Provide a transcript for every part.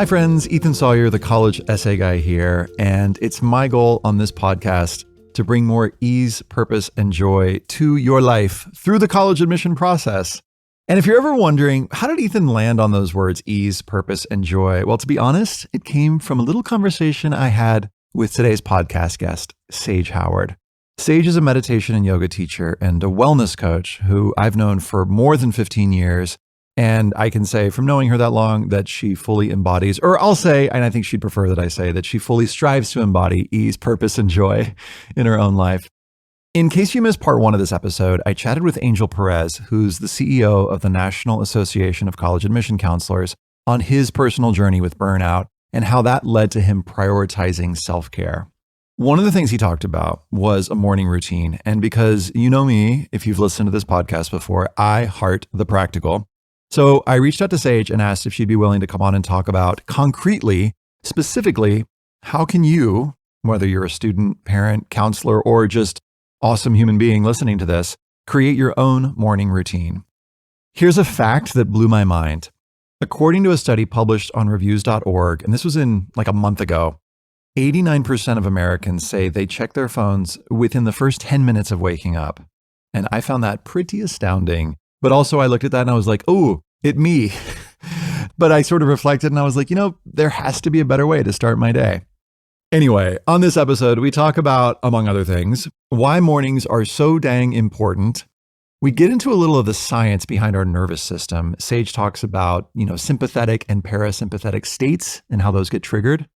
Hi friends, Ethan Sawyer, the college essay guy here, and it's my goal on this podcast to bring more ease, purpose, and joy to your life through the college admission process. And if you're ever wondering, how did Ethan land on those words, ease, purpose, and joy? Well, to be honest, it came from a little conversation I had with today's podcast guest, Sage Howard. Sage is a meditation and yoga teacher and a wellness coach who I've known for more than 15 years. And I can say from knowing her that long that she fully embodies, or I'll say, and I think she'd prefer that I say, that she fully strives to embody ease, purpose, and joy in her own life. In case you missed part one of this episode, I chatted with Angel Perez, who's the CEO of the National Association of College Admission Counselors, on his personal journey with burnout and how that led to him prioritizing self-care. One of the things he talked about was a morning routine. And because you know me, if you've listened to this podcast before, I heart the practical. So I reached out to Sage and asked if she'd be willing to come on and talk about concretely, specifically, how can you, whether you're a student, parent, counselor, or just awesome human being listening to this, create your own morning routine. Here's a fact that blew my mind. According to a study published on reviews.org, and this was in like a month ago, 89% of Americans say they check their phones within the first 10 minutes of waking up. And I found that pretty astounding. But also I looked at that and I was like, oh, it me. But I sort of reflected and I was like, there has to be a better way to start my day. Anyway, on this episode, we talk about, among other things, why mornings are so dang important. We get into a little of the science behind our nervous system. Sage talks about, sympathetic and parasympathetic states and how those get triggered.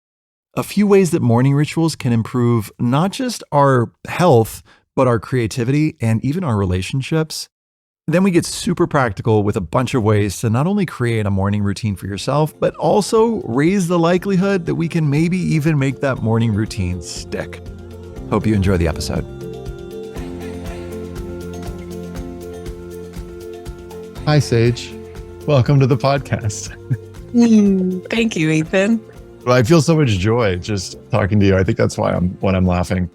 A few ways that morning rituals can improve not just our health, but our creativity and even our relationships. Then we get super practical with a bunch of ways to not only create a morning routine for yourself, but also raise the likelihood that we can maybe even make that morning routine stick. Hope you enjoy the episode. Hi, Sage. Welcome to the podcast. Thank you, Ethan. Well, I feel so much joy just talking to you. I think that's why I'm laughing.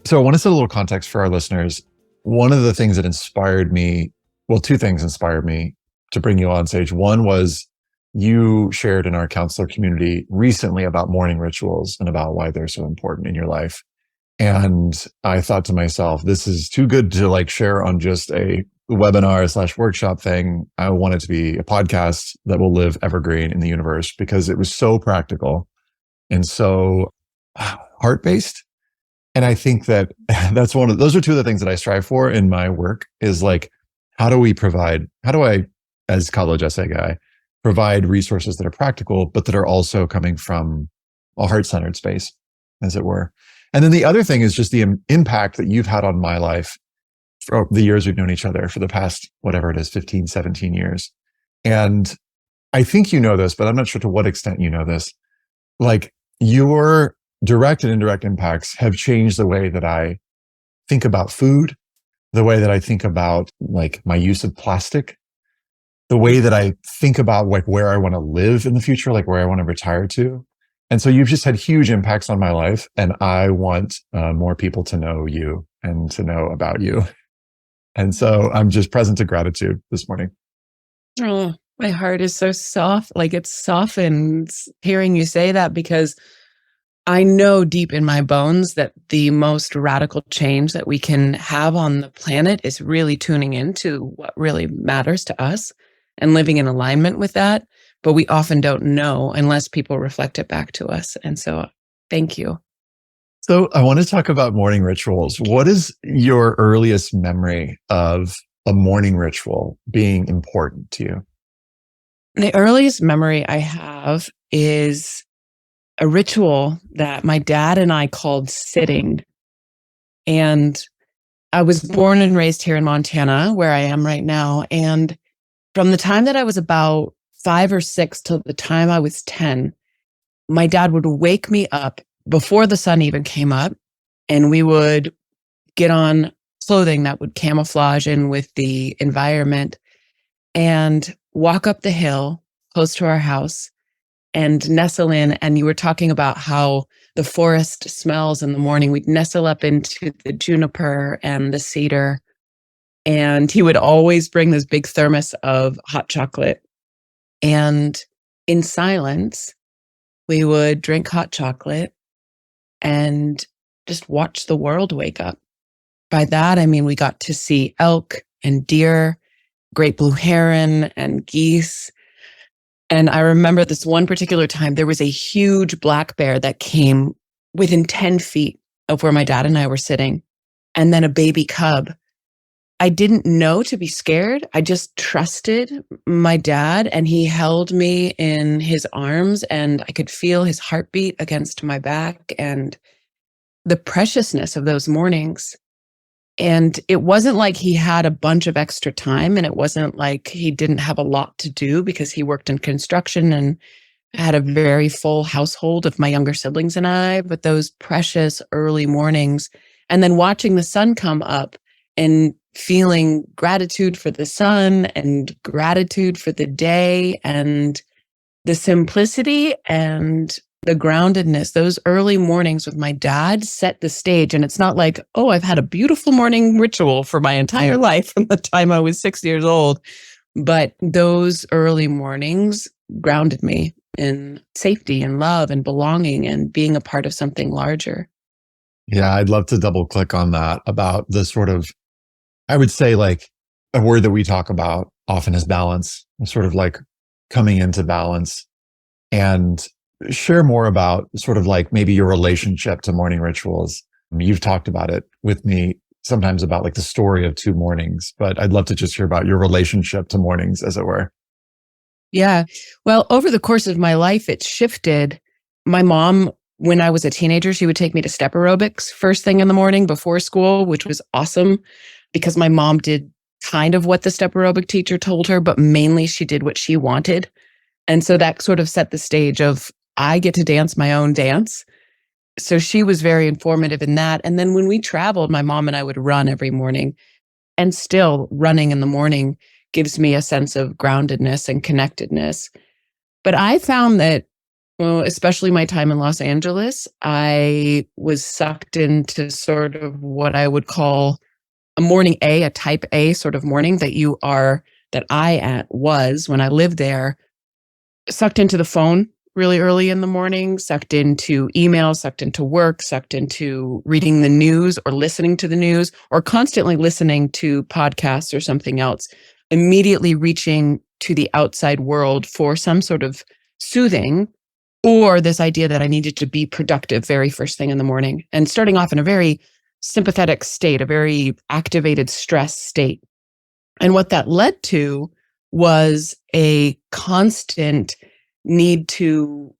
So I want to set a little context for our listeners. One of the things that inspired me, well, two things inspired me to bring you on, Sage. One was you shared in our counselor community recently about morning rituals and about why they're so important in your life. And I thought to myself, this is too good to share on just a webinar/workshop thing. I want it to be a podcast that will live evergreen in the universe because it was so practical and so heart-based. And I think that those are two of the things that I strive for in my work is how do I, as college essay guy, provide resources that are practical, but that are also coming from a heart-centered space, as it were. And then the other thing is just the impact that you've had on my life for the years we've known each other for the past, whatever it is, 15, 17 years. And I think you know this, but I'm not sure to what extent you know this. Your direct and indirect impacts have changed the way that I think about food, the way that I think about my use of plastic, the way that I think about where I want to live in the future, where I want to retire to. And so you've just had huge impacts on my life. And I want more people to know you and to know about you. And so I'm just present to gratitude this morning. Oh, my heart is so soft. It softens hearing you say that because I know deep in my bones that the most radical change that we can have on the planet is really tuning into what really matters to us and living in alignment with that. But we often don't know unless people reflect it back to us. And so thank you. So I want to talk about morning rituals. What is your earliest memory of a morning ritual being important to you? The earliest memory I have is a ritual that my dad and I called sitting. And I was born and raised here in Montana, where I am right now. And from the time that I was about 5 or 6 till the time I was 10, my dad would wake me up before the sun even came up, and we would get on clothing that would camouflage in with the environment and walk up the hill close to our house and nestle in. And you were talking about how the forest smells in the morning. We'd nestle up into the juniper and the cedar. And he would always bring this big thermos of hot chocolate. And in silence, we would drink hot chocolate and just watch the world wake up. By that, I mean, we got to see elk and deer, great blue heron and geese. And I remember this one particular time, there was a huge black bear that came within 10 feet of where my dad and I were sitting, and then a baby cub. I didn't know to be scared. I just trusted my dad, and he held me in his arms, and I could feel his heartbeat against my back and the preciousness of those mornings. And it wasn't like he had a bunch of extra time, and it wasn't like he didn't have a lot to do because he worked in construction and had a very full household of my younger siblings and I. But those precious early mornings, and then watching the sun come up and feeling gratitude for the sun and gratitude for the day and the simplicity and the groundedness, those early mornings with my dad set the stage. And it's not like, oh, I've had a beautiful morning ritual for my entire life from the time I was 6 years old. But those early mornings grounded me in safety and love and belonging and being a part of something larger. Yeah, I'd love to double click on that about the sort of, I would say like a word that we talk about often is balance, sort of like coming into balance, and share more about sort of like maybe your relationship to morning rituals. You've talked about it with me sometimes about like the story of two mornings, but I'd love to just hear about your relationship to mornings, as it were. Yeah. Well, over the course of my life, it shifted. My mom, when I was a teenager, she would take me to step aerobics first thing in the morning before school, which was awesome because my mom did kind of what the step aerobic teacher told her, but mainly she did what she wanted. And so that sort of set the stage of I get to dance my own dance. So she was very informative in that. And then when we traveled, my mom and I would run every morning, and still running in the morning gives me a sense of groundedness and connectedness. But I found that, well, especially my time in Los Angeles, I was sucked into sort of what I would call a morning A, a type A sort of morning that I was when I lived there, sucked into the phone really early in the morning, sucked into emails, sucked into work, sucked into reading the news or listening to the news, or constantly listening to podcasts or something else, immediately reaching to the outside world for some sort of soothing, or this idea that I needed to be productive very first thing in the morning, and starting off in a very sympathetic state, a very activated stress state. And what that led to was a constant need to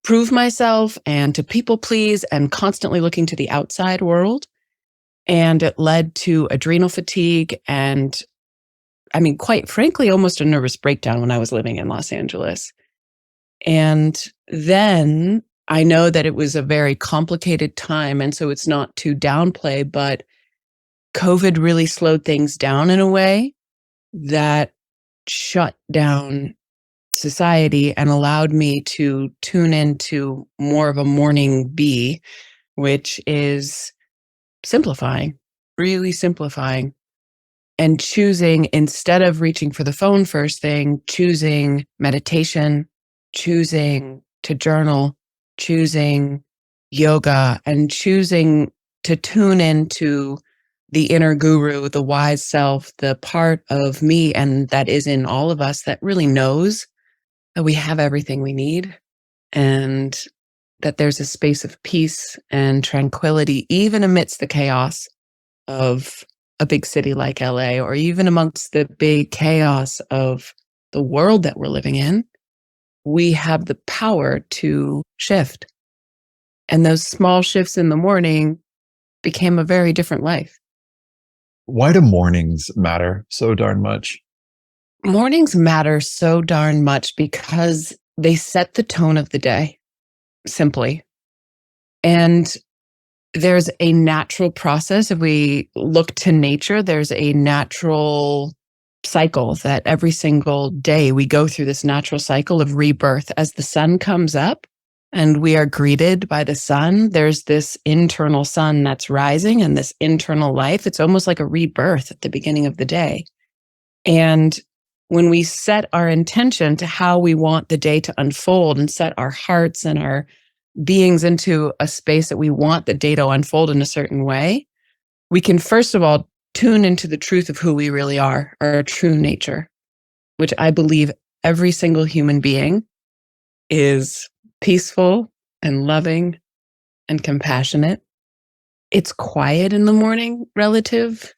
prove myself and to people please and constantly looking to the outside world. And it led to adrenal fatigue and, I mean, quite frankly, almost a nervous breakdown when I was living in Los Angeles. And then I know that it was a very complicated time. And so it's not to downplay, but COVID really slowed things down in a way that shut down society and allowed me to tune into more of a morning bee, which is simplifying, really simplifying, and choosing, instead of reaching for the phone first thing, choosing meditation, choosing to journal, choosing yoga, and choosing to tune into the inner guru, the wise self, the part of me and that is in all of us that really knows that we have everything we need, and that there's a space of peace and tranquility, even amidst the chaos of a big city like LA, or even amongst the big chaos of the world that we're living in. We have the power to shift. And those small shifts in the morning became a very different life. Why do mornings matter so darn much? Mornings matter so darn much because they set the tone of the day, simply. And there's a natural process. If we look to nature, there's a natural cycle that every single day we go through this natural cycle of rebirth. As the sun comes up and we are greeted by the sun, there's this internal sun that's rising and this internal life. It's almost like a rebirth at the beginning of the day. And when we set our intention to how we want the day to unfold and set our hearts and our beings into a space that we want the day to unfold in a certain way, we can first of all tune into the truth of who we really are, our true nature, which I believe every single human being is peaceful and loving and compassionate. It's quiet in the morning relative,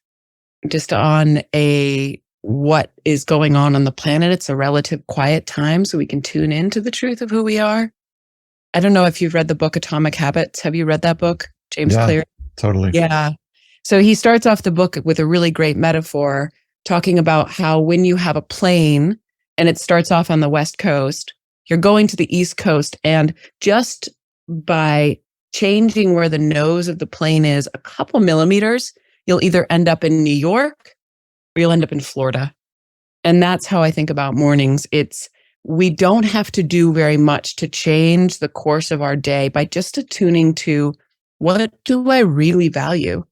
just on a what is going on the planet. It's a relative quiet time so we can tune into the truth of who we are. I don't know if you've read the book Atomic Habits. Have you read that book, James Clear? Totally. Yeah. So he starts off the book with a really great metaphor talking about how when you have a plane and it starts off on the West Coast, you're going to the East Coast, and just by changing where the nose of the plane is a couple millimeters, you'll either end up in New York or you'll end up in Florida. And that's how I think about mornings. We don't have to do very much to change the course of our day by just attuning to what do I really value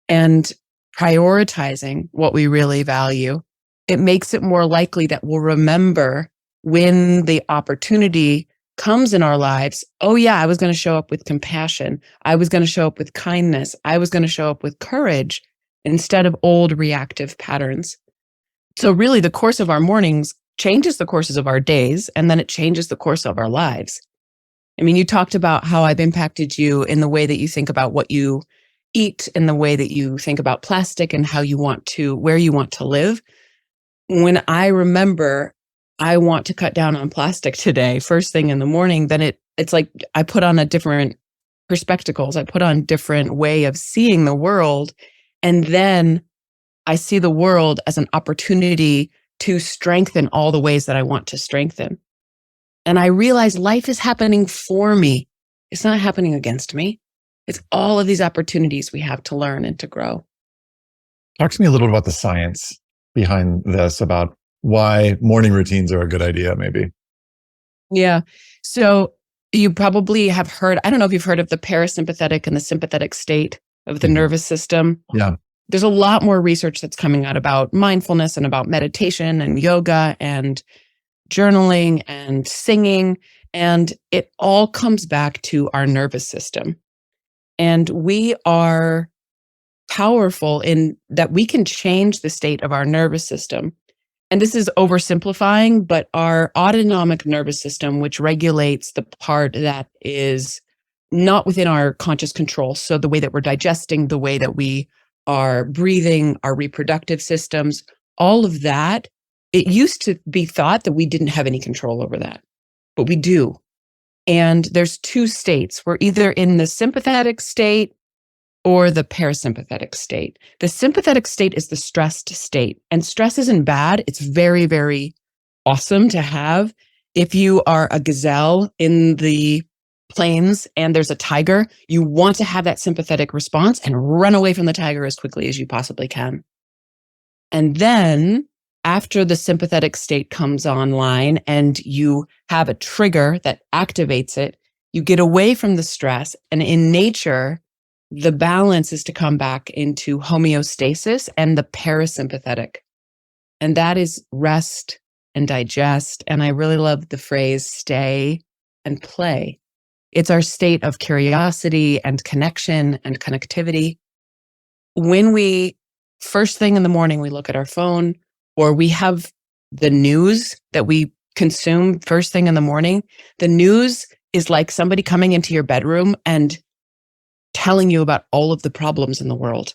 and prioritizing what we really value. It makes it more likely that we'll remember when the opportunity comes in our lives. Oh yeah, I was going to show up with compassion. I was going to show up with kindness. I was going to show up with courage instead of old reactive patterns. So really the course of our mornings changes the courses of our days, and then it changes the course of our lives. I mean, you talked about how I've impacted you in the way that you think about what you eat, in the way that you think about plastic and how where you want to live. When I remember I want to cut down on plastic today, first thing in the morning, then it's like I put on a different perspectives. I put on different way of seeing the world. And then I see the world as an opportunity to strengthen all the ways that I want to strengthen. And I realize life is happening for me. It's not happening against me. It's all of these opportunities we have to learn and to grow. Talk to me a little about the science behind this, about why morning routines are a good idea, maybe. Yeah. So you probably have heard, I don't know if you've heard of the parasympathetic and the sympathetic state of the nervous system. Yeah. There's a lot more research that's coming out about mindfulness and about meditation and yoga and journaling and singing. And it all comes back to our nervous system. And we are powerful in that we can change the state of our nervous system. And this is oversimplifying, but our autonomic nervous system, which regulates the part that is not within our conscious control. So the way that we're digesting, the way that we are breathing, our reproductive systems, all of that, it used to be thought that we didn't have any control over that, but we do. And there's two states. We're either in the sympathetic state or the parasympathetic state. The sympathetic state is the stressed state, and stress isn't bad. It's very, very awesome to have. If you are a gazelle in the plains and there's a tiger, you want to have that sympathetic response and run away from the tiger as quickly as you possibly can. And then after the sympathetic state comes online and you have a trigger that activates it, you get away from the stress. And in nature, the balance is to come back into homeostasis and the parasympathetic. And that is rest and digest. And I really love the phrase stay and play. It's our state of curiosity and connection and connectivity. When we, first thing in the morning, we look at our phone, or we have the news that we consume first thing in the morning, the news is like somebody coming into your bedroom and telling you about all of the problems in the world.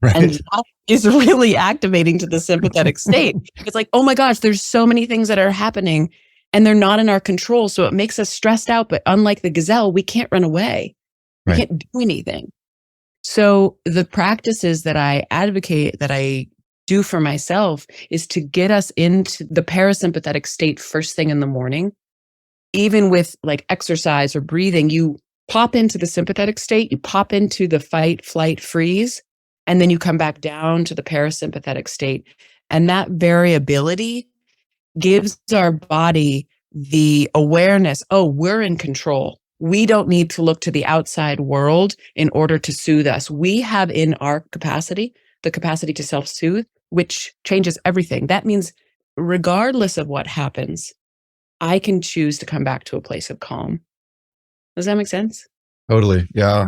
Right. And that is really activating to the sympathetic state. It's like, oh my gosh, there's so many things that are happening and they're not in our control. So it makes us stressed out. But unlike the gazelle, we can't run away. We can't do anything. So the practices that I advocate, that I do for myself, is to get us into the parasympathetic state first thing in the morning. Even with like exercise or breathing, you pop into the sympathetic state, you pop into the fight, flight, freeze, and then you come back down to the parasympathetic state. And that variability gives our body the awareness, oh, we're in control. We don't need to look to the outside world in order to soothe us. We have in our capacity, the capacity to self-soothe, which changes everything. That means regardless of what happens, I can choose to come back to a place of calm. Does that make sense? Totally. Yeah.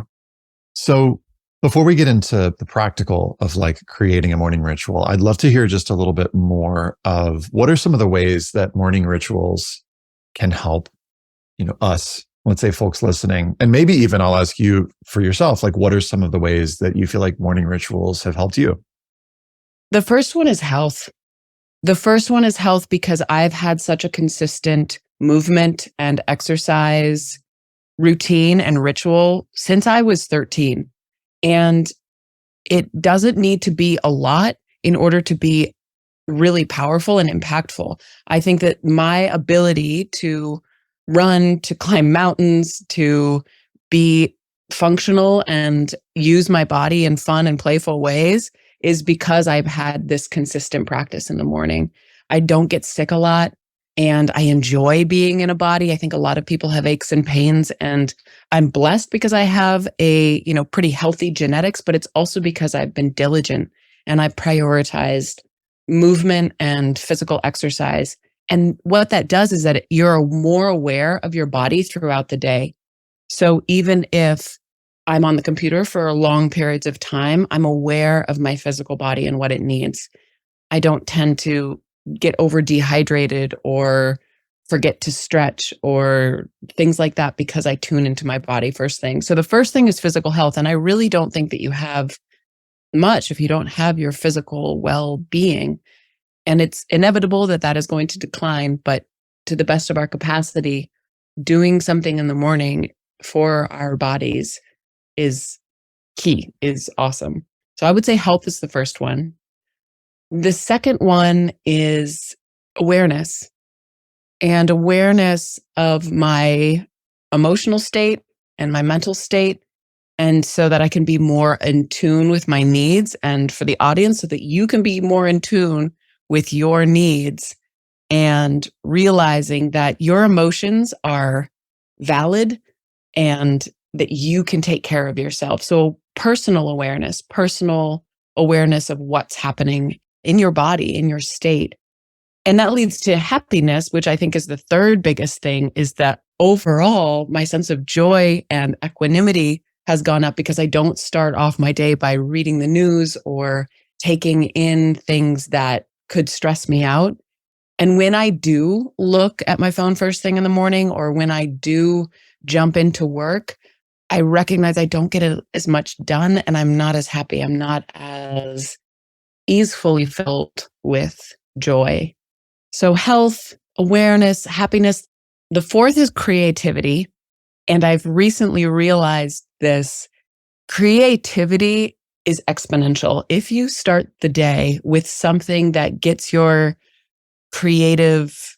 So before we get into the practical of like creating a morning ritual, I'd love to hear just a little bit more of what are some of the ways that morning rituals can help, us, let's say folks listening, and maybe even I'll ask you for yourself, like what are some of the ways that you feel like morning rituals have helped you? The first one is health. The first one is health because I've had such a consistent movement and exercise routine and ritual since I was 13. And it doesn't need to be a lot in order to be really powerful and impactful. I think that my ability to run, to climb mountains, to be functional and use my body in fun and playful ways is because I've had this consistent practice in the morning. I don't get sick a lot and I enjoy being in a body. I think a lot of people have aches and pains, and I'm blessed because I have a, pretty healthy genetics, but it's also because I've been diligent and I've prioritized movement and physical exercise. And what that does is that you're more aware of your body throughout the day. So even if I'm on the computer for long periods of time, I'm aware of my physical body and what it needs. I don't tend to get over dehydrated or forget to stretch or things like that because I tune into my body first thing. So the first thing is physical health. And I really don't think that you have much if you don't have your physical well-being. And it's inevitable that that is going to decline, but to the best of our capacity, doing something in the morning for our bodies is key, is awesome. So I would say health is the first one. The second one is awareness, and awareness of my emotional state and my mental state. And so that I can be more in tune with my needs, and for the audience, so that you can be more in tune with your needs, and realizing that your emotions are valid and that you can take care of yourself. So personal awareness of what's happening in your body, in your state. And that leads to happiness, which I think is the third biggest thing, is that overall, my sense of joy and equanimity has gone up because I don't start off my day by reading the news or taking in things that could stress me out. And when I do look at my phone first thing in the morning, or when I do jump into work, I recognize I don't get as much done and I'm not as happy. I'm not as easily filled with joy. So health, awareness, happiness. The fourth is creativity. And I've recently realized this: creativity is exponential. If you start the day with something that gets your creative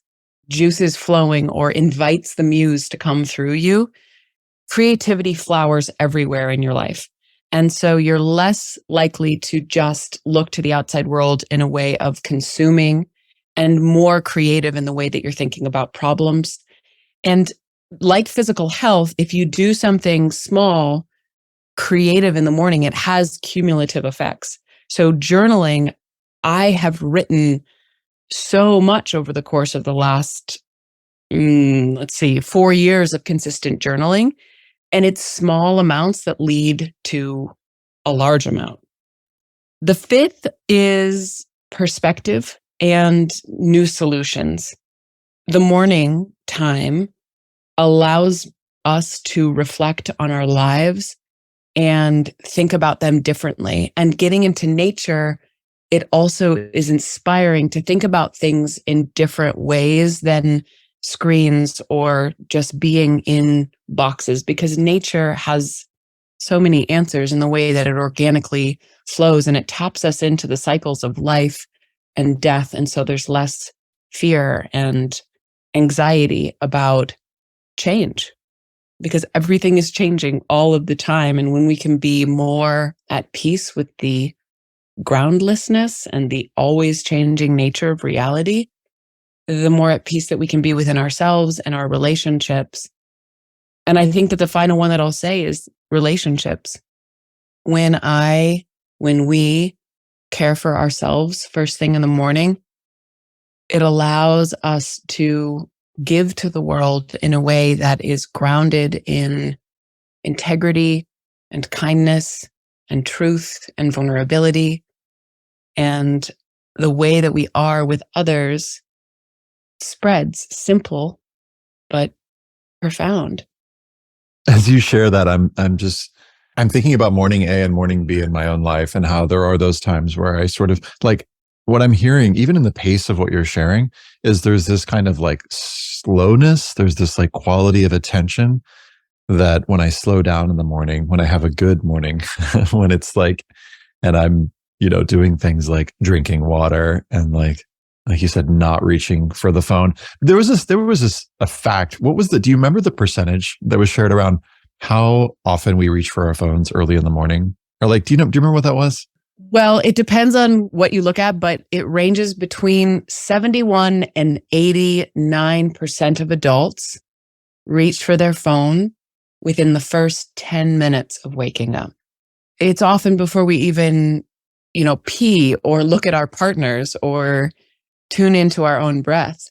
juices flowing or invites the muse to come through you, creativity flowers everywhere in your life. And so you're less likely to just look to the outside world in a way of consuming, and more creative in the way that you're thinking about problems. And like physical health, if you do something small, creative in the morning, it has cumulative effects. So journaling, I have written so much over the course of the last, 4 years of consistent journaling. And it's small amounts that lead to a large amount. The fifth is perspective and new solutions. The morning time allows us to reflect on our lives and think about them differently. And getting into nature, it also is inspiring to think about things in different ways than screens or just being in boxes, because nature has so many answers in the way that it organically flows, and it taps us into the cycles of life and death. And so there's less fear and anxiety about change, because everything is changing all of the time. And when we can be more at peace with the groundlessness and the always changing nature of reality, the more at peace that we can be within ourselves and our relationships. And I think that the final one that I'll say is relationships. When we care for ourselves first thing in the morning, It allows us to give to the world in a way that is grounded in integrity and kindness and truth and vulnerability. And the way that we are with others spreads, simple, but profound. As you share that, I'm thinking about morning A and morning B in my own life, and how there are those times where I sort of like, what I'm hearing, even in the pace of what you're sharing, is there's this kind of like slowness. There's this like quality of attention that when I slow down in the morning, when I have a good morning, when it's like, and I'm, doing things like drinking water and like you said, not reaching for the phone. There was a fact. Do you remember the percentage that was shared around how often we reach for our phones early in the morning? Or like, do you remember what that was? Well, it depends on what you look at, but it ranges between 71 and 89% of adults reach for their phone within the first 10 minutes of waking up. It's often before we even, pee or look at our partners or tune into our own breath.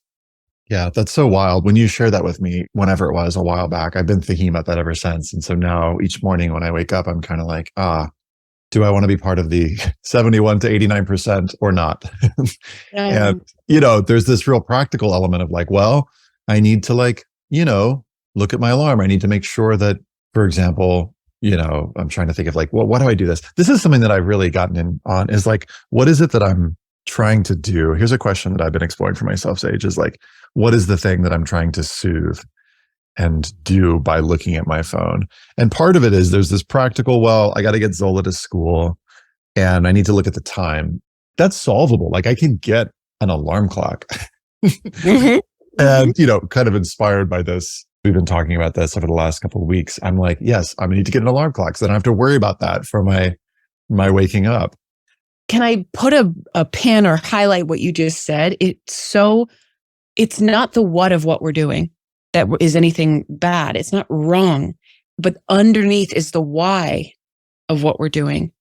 Yeah, that's so wild. When you shared that with me, whenever it was a while back, I've been thinking about that ever since. And so now each morning when I wake up, I'm kind of like, do I want to be part of the 71 to 89% or not? And, there's this real practical element of like, well, I need to look at my alarm. I need to make sure that, for example, I'm trying to think of like, well, why do I do this? This is something that I've really gotten in on is like, what is it that I'm trying to do? Here's a question that I've been exploring for myself, Sage, is like, what is the thing that I'm trying to soothe and do by looking at my phone? And part of it is there's this practical, well, I got to get Zola to school and I need to look at the time. That's solvable. Like I can get an alarm clock. And, kind of inspired by this, we've been talking about this over the last couple of weeks. I'm like, yes, I need to get an alarm clock so I don't have to worry about that for my waking up. Can I put a pin or highlight what you just said? It's not the what of what we're doing that is anything bad. It's not wrong, but underneath is the why of what we're doing.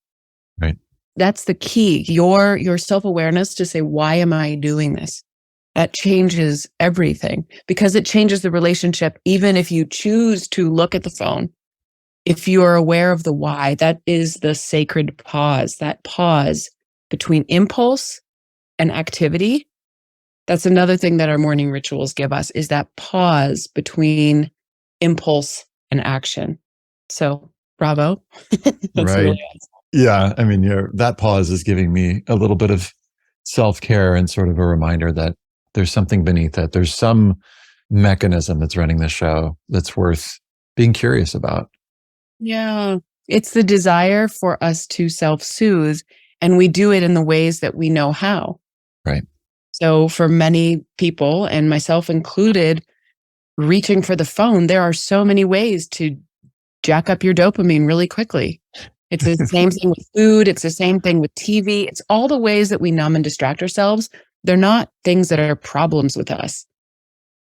Right. That's the key. Your self-awareness to say, why am I doing this? That changes everything because it changes the relationship. Even if you choose to look at the phone, if you are aware of the why, that is the sacred pause, that pause between impulse and activity. That's another thing that our morning rituals give us is that pause between impulse and action. So bravo. That's right. Really awesome. Yeah. That pause is giving me a little bit of self-care and sort of a reminder that there's something beneath it. There's some mechanism that's running the show that's worth being curious about. Yeah. It's the desire for us to self-soothe, and we do it in the ways that we know how. Right. So for many people, and myself included, reaching for the phone, there are so many ways to jack up your dopamine really quickly. It's the same thing with food. It's the same thing with TV. It's all the ways that we numb and distract ourselves. They're not things that are problems with us.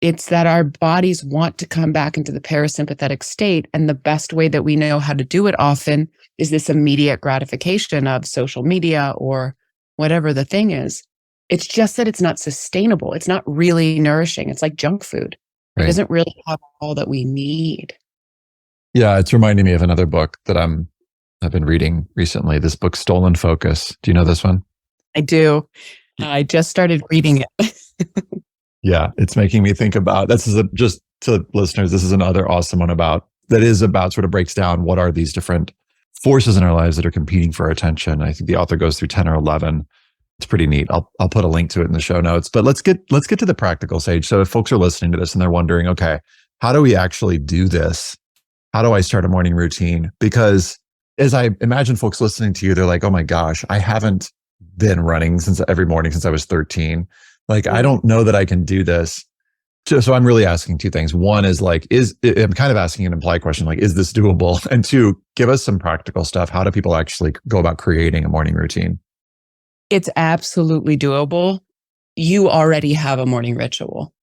It's that our bodies want to come back into the parasympathetic state. And the best way that we know how to do it often is this immediate gratification of social media or whatever the thing is. It's just that it's not sustainable. It's not really nourishing. It's like junk food. Right. It doesn't really have all that we need. Yeah, it's reminding me of another book that I've been reading recently. This book, Stolen Focus. Do you know this one? I do. I just started reading it. Yeah, it's making me think about, just to listeners, this is another awesome one sort of breaks down what are these different forces in our lives that are competing for our attention. I think the author goes through 10 or 11. It's pretty neat. I'll put a link to it in the show notes, but let's get to the practical stage. So if folks are listening to this and they're wondering, okay, how do we actually do this? How do I start a morning routine? Because as I imagine folks listening to you, they're like, oh my gosh, I haven't been running every morning since I was 13. Like, I don't know that I can do this. So I'm really asking two things. One is like, I'm kind of asking an implied question, like, is this doable? And two, give us some practical stuff. How do people actually go about creating a morning routine? It's absolutely doable. You already have a morning ritual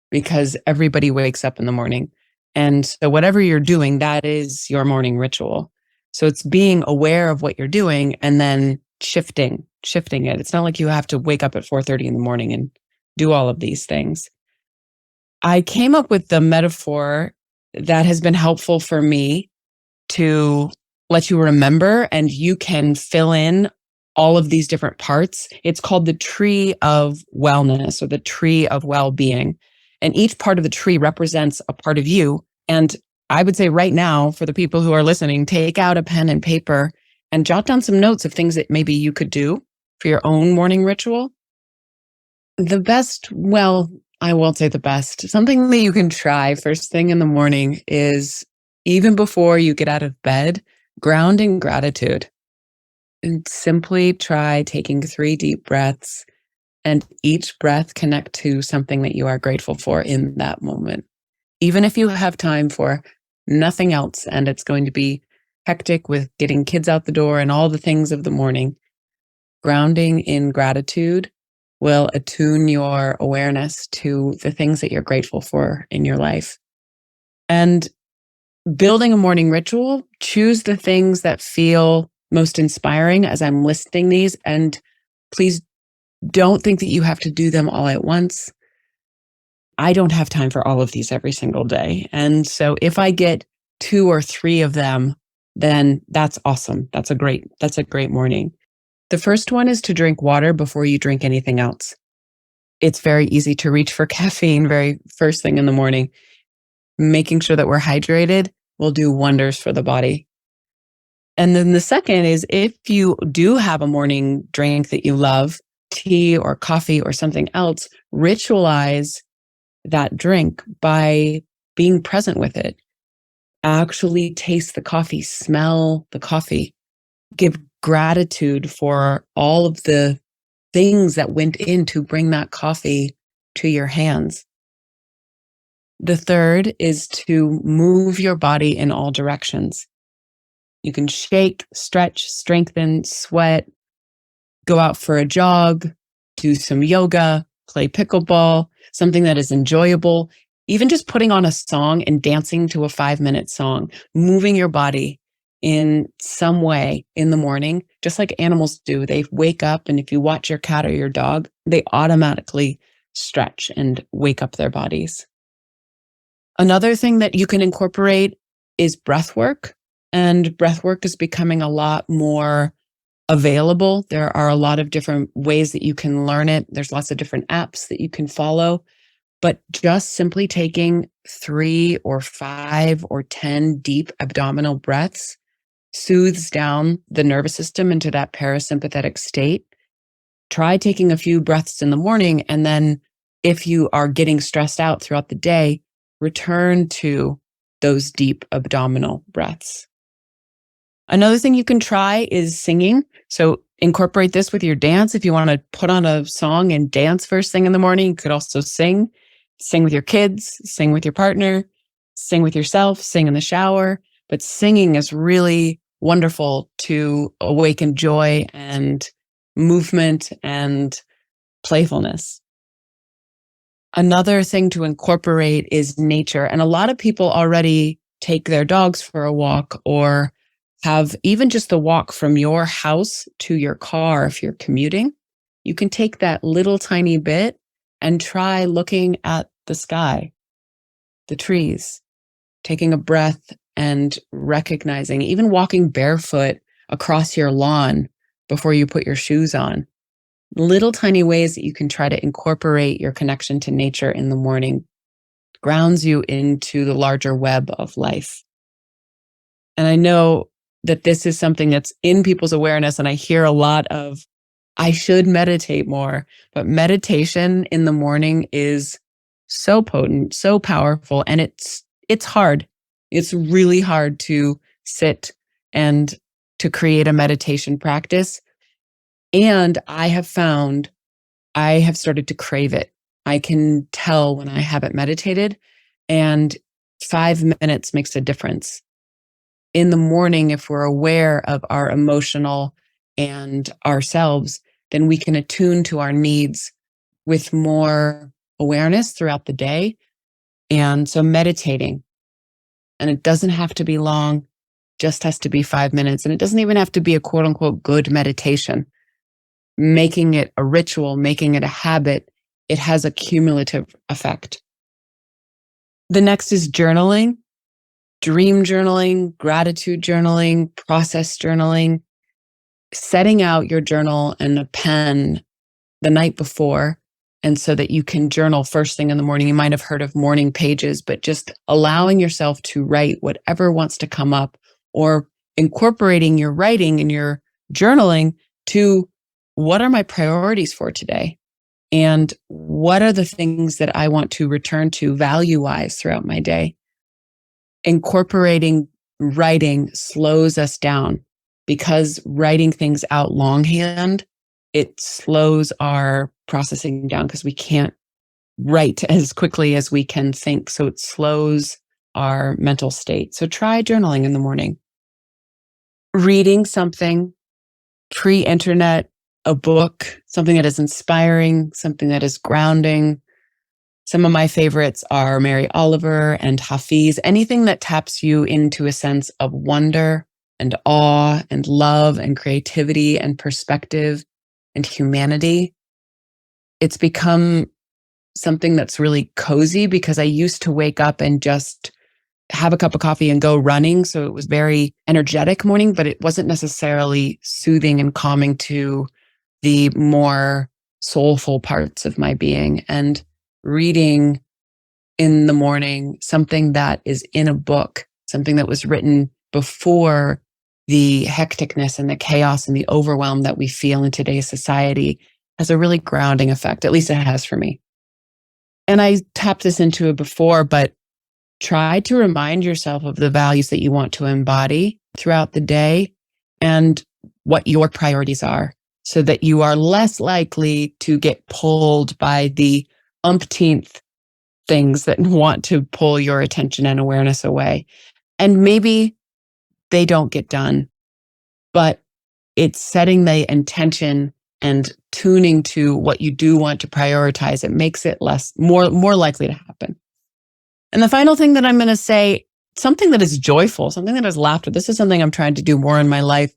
because everybody wakes up in the morning. And so whatever you're doing, that is your morning ritual. So it's being aware of what you're doing and then shifting it. It's not like you have to wake up at 4:30 in the morning and do all of these things. I came up with the metaphor that has been helpful for me to let you remember, and you can fill in all of these different parts. It's called the tree of wellness or the tree of well-being. And each part of the tree represents a part of you. And I would say right now, for the people who are listening, take out a pen and paper and jot down some notes of things that maybe you could do for your own morning ritual. The best, well, I won't say the best, something that you can try first thing in the morning is, even before you get out of bed, ground in gratitude. And simply try taking 3 deep breaths, and each breath connect to something that you are grateful for in that moment. Even if you have time for nothing else and it's going to be hectic with getting kids out the door and all the things of the morning, grounding in gratitude will attune your awareness to the things that you're grateful for in your life. And building a morning ritual, choose the things that feel most inspiring as I'm listing these. And please don't think that you have to do them all at once. I don't have time for all of these every single day. And so if I get 2 or 3 of them, then that's awesome. That's a great morning. The first one is to drink water before you drink anything else. It's very easy to reach for caffeine very first thing in the morning. Making sure that we're hydrated will do wonders for the body. And then the second is, if you do have a morning drink that you love, tea or coffee or something else, ritualize that drink by being present with it. Actually taste the coffee, smell the coffee, give gratitude for all of the things that went in to bring that coffee to your hands. The third is to move your body in all directions. You can shake, stretch, strengthen, sweat, go out for a jog, do some yoga, play pickleball, something that is enjoyable. Even just putting on a song and dancing to a 5-minute song, moving your body in some way in the morning, just like animals do. They wake up, and if you watch your cat or your dog, they automatically stretch and wake up their bodies. Another thing that you can incorporate is breathwork, and breathwork is becoming a lot more available. There are a lot of different ways that you can learn it. There's lots of different apps that you can follow, but just simply taking 3 or 5 or 10 deep abdominal breaths soothes down the nervous system into that parasympathetic state. Try taking a few breaths in the morning, and then if you are getting stressed out throughout the day, return to those deep abdominal breaths. Another thing you can try is singing. So incorporate this with your dance. If you want to put on a song and dance first thing in the morning, you could also sing with your kids, sing with your partner, sing with yourself, sing in the shower. But singing is really wonderful to awaken joy and movement and playfulness. Another thing to incorporate is nature. And a lot of people already take their dogs for a walk, or have even just the walk from your house to your car. If you're commuting, you can take that little tiny bit and try looking at the sky, the trees, taking a breath and recognizing, even walking barefoot across your lawn before you put your shoes on. Little tiny ways that you can try to incorporate your connection to nature in the morning grounds you into the larger web of life. And I know that this is something that's in people's awareness, and I hear a lot of, I should meditate more, but meditation in the morning is so potent, so powerful, and it's hard. It's really hard to sit and to create a meditation practice. And I have found I have started to crave it. I can tell when I haven't meditated, and 5 minutes makes a difference. In the morning, if we're aware of our emotional and ourselves, then we can attune to our needs with more awareness throughout the day. And so meditating, and it doesn't have to be long, just has to be 5 minutes. And it doesn't even have to be a quote unquote good meditation. Making it a ritual, making it a habit it has a cumulative effect. The next is journaling, dream journaling, gratitude journaling, process journaling, setting out your journal and a pen the night before. And so that you can journal first thing in the morning. You might have heard of morning pages, but just allowing yourself to write whatever wants to come up, or incorporating your writing and your journaling to what are my priorities for today? And what are the things that I want to return to value-wise throughout my day? Incorporating writing slows us down, because writing things out longhand, it slows our processing down because we can't write as quickly as we can think. So it slows our mental state. So try journaling in the morning. Reading something pre-internet, a book, something that is inspiring, something that is grounding. Some of my favorites are Mary Oliver and Hafiz. Anything that taps you into a sense of wonder and awe and love and creativity and perspective and humanity. It's become something that's really cozy, because I used to wake up and just have a cup of coffee and go running. So it was very energetic morning, but it wasn't necessarily soothing and calming to the more soulful parts of my being. And reading in the morning, something that is in a book, something that was written before the hecticness and the chaos and the overwhelm that we feel in today's society, has a really grounding effect. At least it has for me. And I tapped this into it before, but try to remind yourself of the values that you want to embody throughout the day and what your priorities are, so that you are less likely to get pulled by the umpteenth things that want to pull your attention and awareness away. And maybe they don't get done, but it's setting the intention and tuning to what you do want to prioritize. It makes it more likely to happen. And the final thing that I'm going to say, something that is joyful, something that is laughter. This is something I'm trying to do more in my life.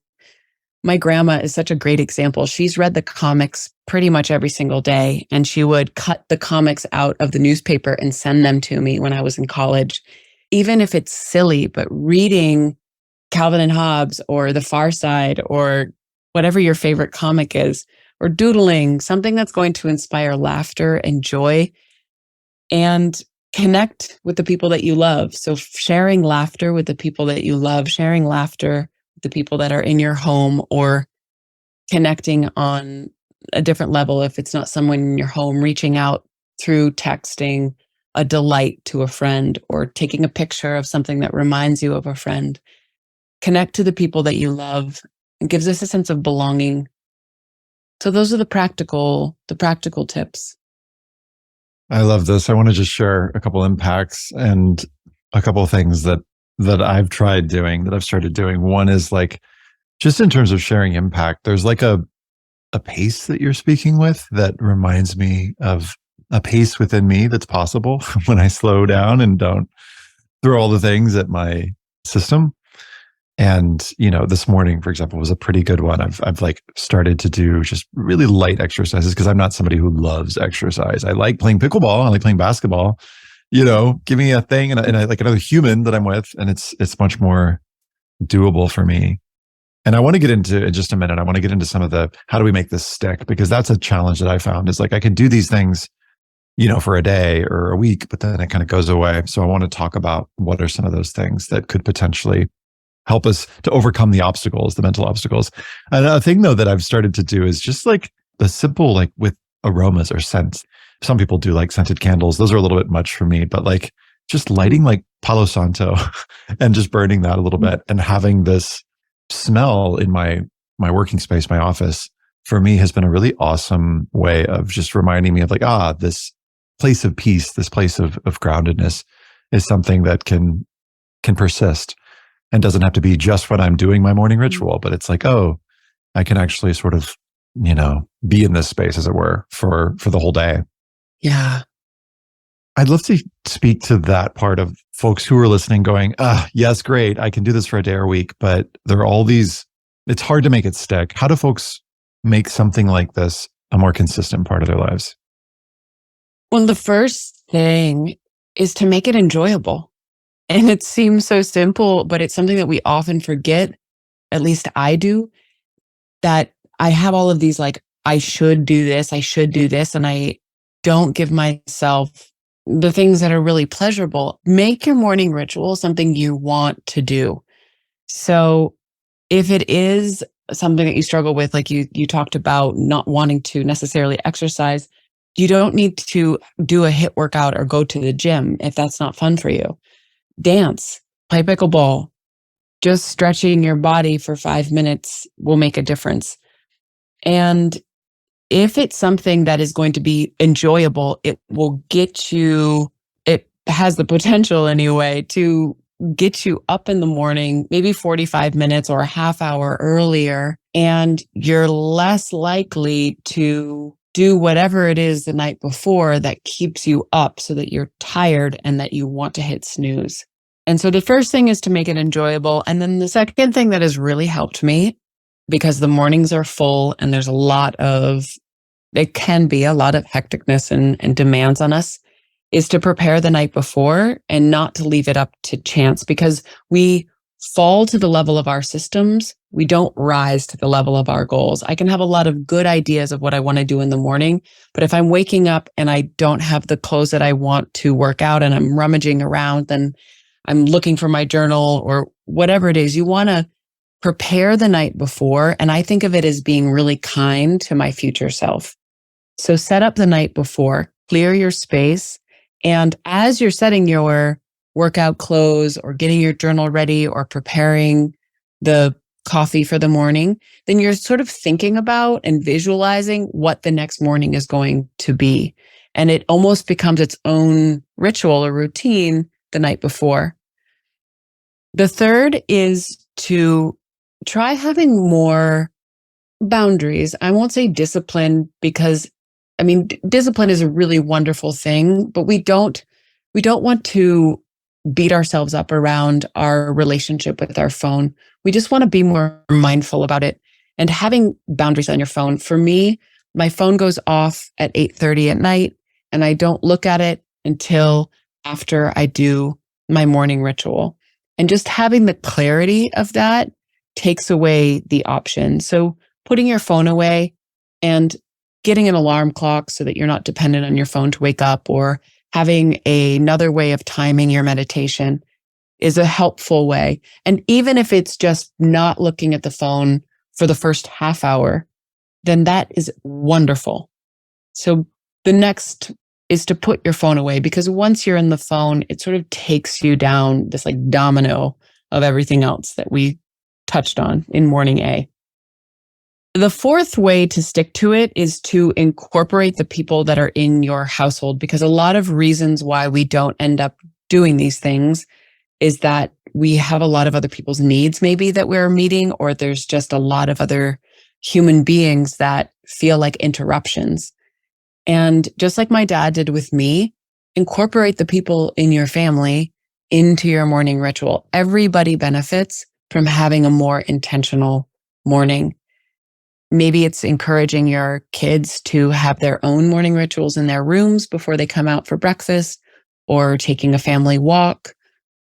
My grandma is such a great example. She's read the comics pretty much every single day, and she would cut the comics out of the newspaper and send them to me when I was in college. Even if it's silly, but reading Calvin and Hobbes or The Far Side or whatever your favorite comic is, or doodling, something that's going to inspire laughter and joy, and connect with the people that you love. So sharing laughter with the people that you love, sharing laughter with the people that are in your home, or connecting on a different level. If it's not someone in your home, reaching out through texting a delight to a friend, or taking a picture of something that reminds you of a friend. Connect to the people that you love. It gives us a sense of belonging. So those are the practical tips. I love this. I want to just share a couple impacts and a couple of things that I've tried doing, that I've started doing. One is like, just in terms of sharing impact, there's like a pace that you're speaking with that reminds me of a pace within me that's possible when I slow down and don't throw all the things at my system. And, this morning, for example, was a pretty good one. I've like started to do just really light exercises, because I'm not somebody who loves exercise. I like playing pickleball. I like playing basketball. Give me a thing and I like another human that I'm with, and it's much more doable for me. And I want to get into, in just a minute, I want to get into some of the, how do we make this stick? Because that's a challenge that I found, is like, I can do these things, for a day or a week, but then it kind of goes away. So I want to talk about what are some of those things that could potentially help us to overcome the obstacles, the mental obstacles. And a thing though that I've started to do is just like the simple, like with aromas or scents. Some people do like scented candles. Those are a little bit much for me, but like just lighting like Palo Santo and just burning that a little bit and having this smell in my working space, my office, for me has been a really awesome way of just reminding me of like, this place of peace, this place of groundedness is something that can persist. And doesn't have to be just when I'm doing my morning ritual, but it's like, I can actually sort of, be in this space, as it were, for the whole day. Yeah. I'd love to speak to that part of folks who are listening going, yes, great. I can do this for a day or a week, but there are all these, it's hard to make it stick. How do folks make something like this a more consistent part of their lives? Well, the first thing is to make it enjoyable. And it seems so simple, but it's something that we often forget. At least I do, that I have all of these like, I should do this, I should do this. And I don't give myself the things that are really pleasurable. Make your morning ritual something you want to do. So if it is something that you struggle with, like you talked about not wanting to necessarily exercise, you don't need to do a HIIT workout or go to the gym if that's not fun for you. Dance, play pickleball, just stretching your body for 5 minutes will make a difference. And if it's something that is going to be enjoyable, it will get you, it has the potential anyway, to get you up in the morning, maybe 45 minutes or a half hour earlier. And you're less likely to do whatever it is the night before that keeps you up so that you're tired and that you want to hit snooze. And so the first thing is to make it enjoyable. And then the second thing that has really helped me, because the mornings are full and there's it can be a lot of hecticness and demands on us, is to prepare the night before and not to leave it up to chance, because we fall to the level of our systems. We don't rise to the level of our goals. I can have a lot of good ideas of what I want to do in the morning, but if I'm waking up and I don't have the clothes that I want to work out and I'm rummaging around, then I'm looking for my journal or whatever it is. You want to prepare the night before. And I think of it as being really kind to my future self. So set up the night before, clear your space. And as you're setting your workout clothes or getting your journal ready or preparing the coffee for the morning, then you're sort of thinking about and visualizing what the next morning is going to be. And it almost becomes its own ritual or routine the night before. The third is to try having more boundaries. I won't say discipline, because discipline is a really wonderful thing, but we don't want to beat ourselves up around our relationship with our phone. We just want to be more mindful about it. And having boundaries on your phone, for me, my phone goes off at 8:30 at night, and I don't look at it until after I do my morning ritual. And just having the clarity of that takes away the option. So putting your phone away and getting an alarm clock so that you're not dependent on your phone to wake up, or having another way of timing your meditation is a helpful way. And even if it's just not looking at the phone for the first half hour, then that is wonderful. So the next is to put your phone away, because once you're in the phone, it sort of takes you down this like domino of everything else that we touched on in morning A. The fourth way to stick to it is to incorporate the people that are in your household, because a lot of reasons why we don't end up doing these things is that we have a lot of other people's needs maybe that we're meeting, or there's just a lot of other human beings that feel like interruptions. And just like my dad did with me, incorporate the people in your family into your morning ritual. Everybody benefits from having a more intentional morning. Maybe it's encouraging your kids to have their own morning rituals in their rooms before they come out for breakfast, or taking a family walk.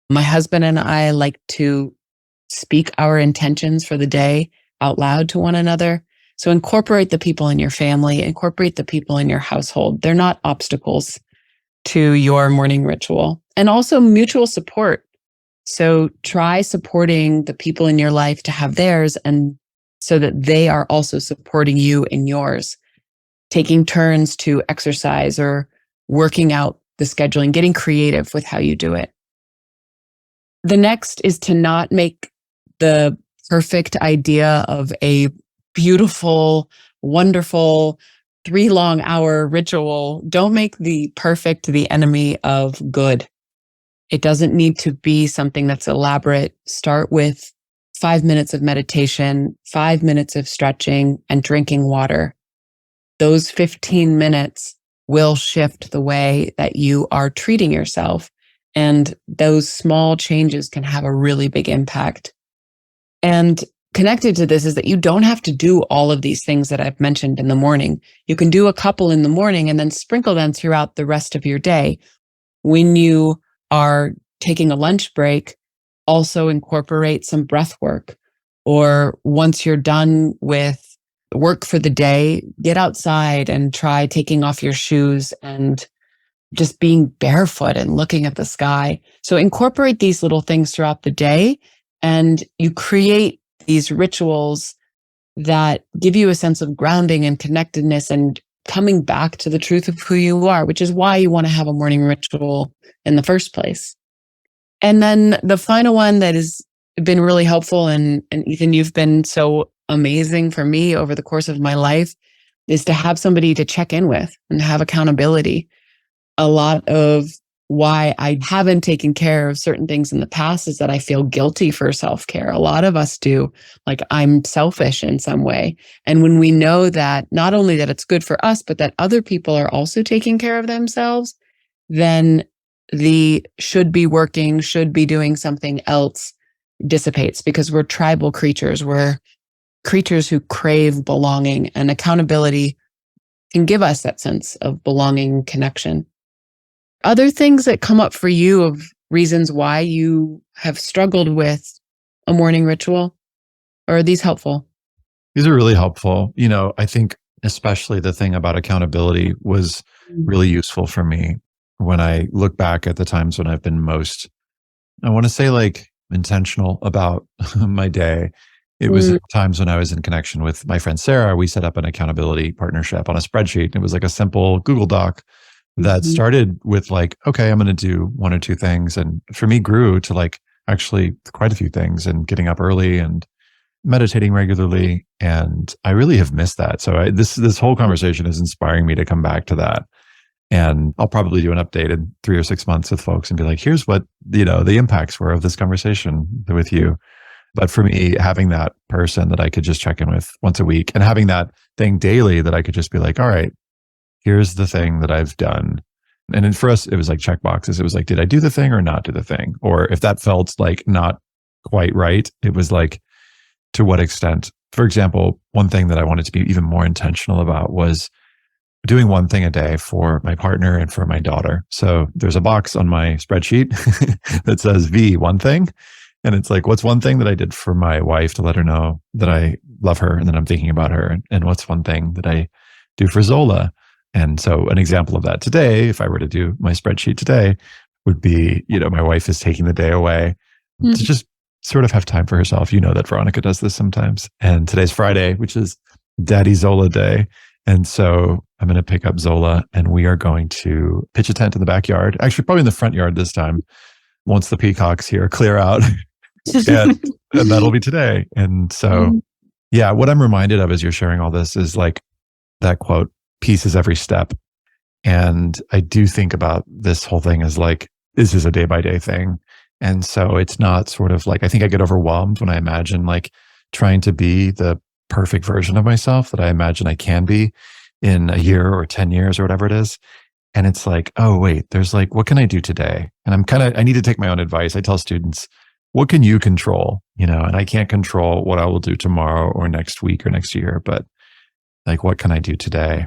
My husband and I like to speak our intentions for the day out loud to one another. So incorporate the people in your family, incorporate the people in your household. They're not obstacles to your morning ritual. And also mutual support. So try supporting the people in your life to have theirs, and so that they are also supporting you in yours. Taking turns to exercise or working out the scheduling, getting creative with how you do it. The next is to not make the perfect idea of a beautiful, wonderful 3 long hour ritual. Don't make the perfect the enemy of good. It doesn't need to be something that's elaborate. Start with 5 minutes of meditation, 5 minutes of stretching, and drinking water. Those 15 minutes will shift the way that you are treating yourself. And those small changes can have a really big impact. And connected to this is that you don't have to do all of these things that I've mentioned in the morning. You can do a couple in the morning and then sprinkle them throughout the rest of your day. When you are taking a lunch break, also incorporate some breath work. Or once you're done with work for the day, get outside and try taking off your shoes and just being barefoot and looking at the sky. So incorporate these little things throughout the day, and you create these rituals that give you a sense of grounding and connectedness and coming back to the truth of who you are, which is why you want to have a morning ritual in the first place. And then the final one that has been really helpful, and Ethan, you've been so amazing for me over the course of my life, is to have somebody to check in with and have accountability. A lot of why I haven't taken care of certain things in the past is that I feel guilty for self-care. A lot of us do, like I'm selfish in some way. And when we know that not only that it's good for us, but that other people are also taking care of themselves, then the should be working, should be doing something else dissipates, because we're tribal creatures. We're creatures who crave belonging, and accountability can give us that sense of belonging, connection. Other things that come up for you of reasons why you have struggled with a morning ritual? Or are these helpful? These are really helpful. I think especially the thing about accountability was really useful for me when I look back at the times when I've been most, I want to say, like, intentional about my day. It was at times when I was in connection with my friend Sarah. We set up an accountability partnership on a spreadsheet. It was like a simple Google Doc that started with like, okay, I'm going to do one or two things. And for me grew to like actually quite a few things, and getting up early and meditating regularly. And I really have missed that. So this whole conversation is inspiring me to come back to that. And I'll probably do an update in 3 or 6 months with folks and be like, here's what, the impacts were of this conversation with you. But for me, having that person that I could just check in with once a week, and having that thing daily that I could just be like, all right, here's the thing that I've done. And then for us, it was like check boxes. It was like, did I do the thing or not do the thing? Or if that felt like not quite right, it was like, to what extent? For example, one thing that I wanted to be even more intentional about was doing one thing a day for my partner and for my daughter. So there's a box on my spreadsheet that says V, one thing. And it's like, what's one thing that I did for my wife to let her know that I love her and that I'm thinking about her? And what's one thing that I do for Zola? And so an example of that today, if I were to do my spreadsheet today, would be, my wife is taking the day away to just sort of have time for herself. You know that Veronica does this sometimes. And today's Friday, which is Daddy Zola Day. And so I'm going to pick up Zola, and we are going to pitch a tent in the backyard. Actually, probably in the front yard this time, once the peacocks here clear out. and that'll be today. And so, yeah, what I'm reminded of as you're sharing all this is like that quote, peace is every step. And I do think about this whole thing as like, this is a day by day thing. And so it's not sort of like, I think I get overwhelmed when I imagine like trying to be the perfect version of myself that I imagine I can be in a year or 10 years or whatever it is. And it's like, oh, wait, there's like, what can I do today? And I need to take my own advice. I tell students, what can you control? And I can't control what I will do tomorrow or next week or next year, but like, what can I do today?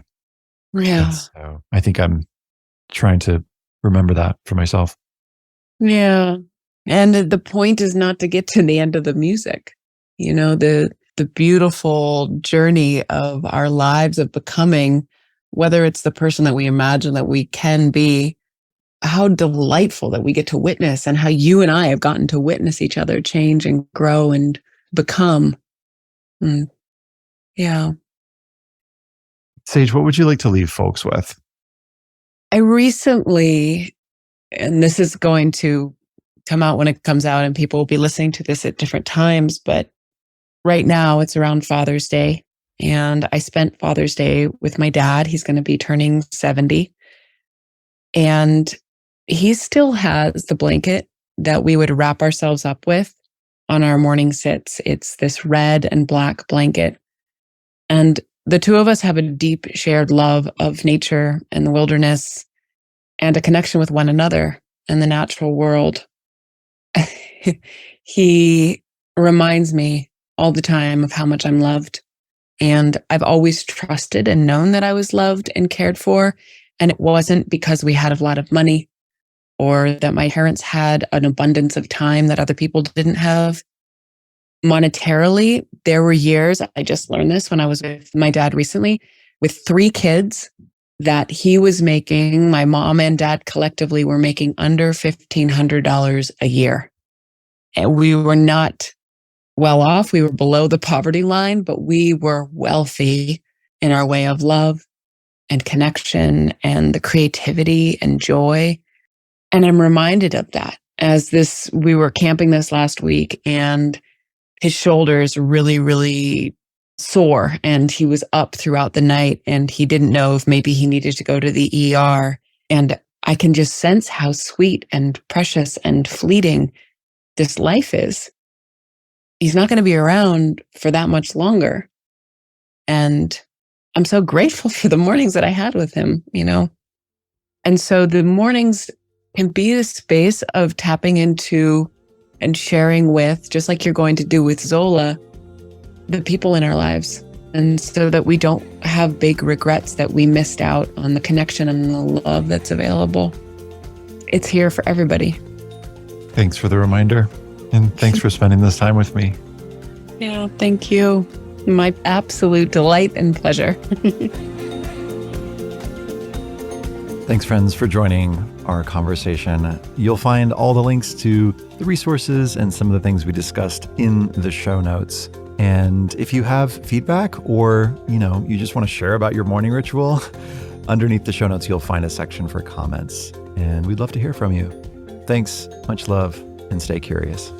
Yeah. And so I think I'm trying to remember that for myself. Yeah. And the point is not to get to the end of the music. The beautiful journey of our lives of becoming, whether it's the person that we imagine that we can be, how delightful that we get to witness, and how you and I have gotten to witness each other change and grow and become. Yeah. Sage, what would you like to leave folks with? I recently, and this is going to come out when it comes out, and people will be listening to this at different times, but right now it's around Father's Day. And I spent Father's Day with my dad. He's going to be turning 70. And he still has the blanket that we would wrap ourselves up with on our morning sits. It's this red and black blanket. And the two of us have a deep shared love of nature and the wilderness, and a connection with one another and the natural world. He reminds me all the time of how much I'm loved. And I've always trusted and known that I was loved and cared for. And it wasn't because we had a lot of money or that my parents had an abundance of time that other people didn't have. Monetarily, there were years, I just learned this when I was with my dad recently, with 3 kids, that he was making, my mom and dad collectively were making under $1,500 a year. And we were not well off. We were below the poverty line, but we were wealthy in our way of love and connection and the creativity and joy. And I'm reminded of that we were camping this last week, and his shoulders really, really sore, and he was up throughout the night, and he didn't know if maybe he needed to go to the ER. And I can just sense how sweet and precious and fleeting this life is. He's not going to be around for that much longer. And I'm so grateful for the mornings that I had with him, And so the mornings can be a space of tapping into and sharing with, just like you're going to do with Zola, the people in our lives. And so that we don't have big regrets that we missed out on the connection and the love that's available. It's here for everybody. Thanks for the reminder. And thanks for spending this time with me. Yeah, thank you. My absolute delight and pleasure. Thanks, friends, for joining our conversation. You'll find all the links to the resources and some of the things we discussed in the show notes. And if you have feedback or, you just want to share about your morning ritual, underneath the show notes, you'll find a section for comments. And we'd love to hear from you. Thanks, much love, and stay curious.